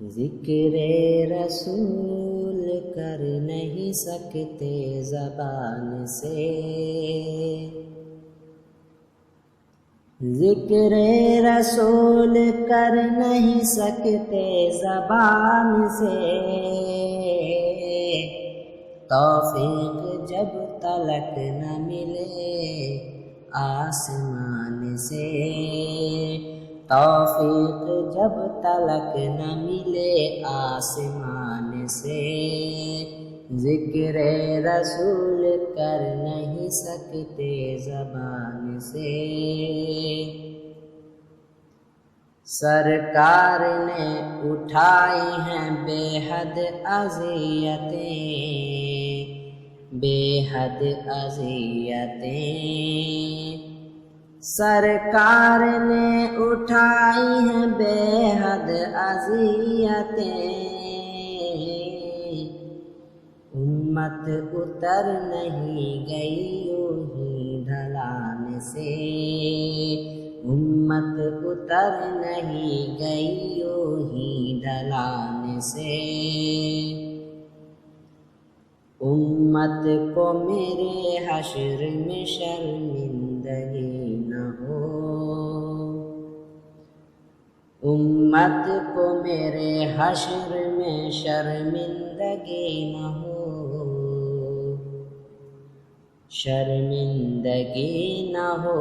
ذکر رسول کر نہیں سکتے زبان سے، ذکر رسول کر نہیں سکتے زبان سے، توفیق جب تلک نہ ملے آسمان سے، توفیق جب تلک نہ ملے آسمان سے، ذکر رسول کر نہیں سکتے زبان سے۔ سرکار نے اٹھائی ہیں بے حد اذیتیں، بے حد اذیتیں، سرکار نے اٹھائی ہیں بے حد اذیتیں، امت اتر نہیں گئی یوں ہی ڈھلان سے، امت اتر نہیں گئی یوں ہی ڈھلان سے، امت کو میرے حشر میں شرمندگی نہ ہو، امت کو میرے حشر میں شرمندگی نہ ہو، شرمندگی نہ ہو،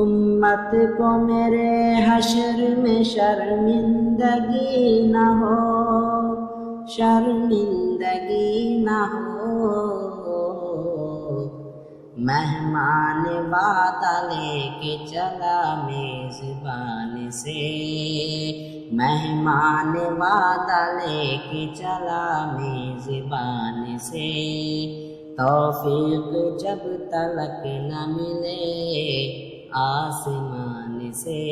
امت کو میرے حشر میں شرمندگی نہ ہو، شرمندگی نہ ہو، مہمان وعدہ لے کے چلا میزبان سے، مہمان وعدہ لے کے چلا میزبان سے، توفیق جب تلک نہ ملے آسمان سے،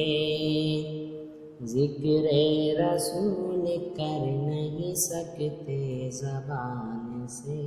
ذکر رسول کر نہیں سکتے زبان سے۔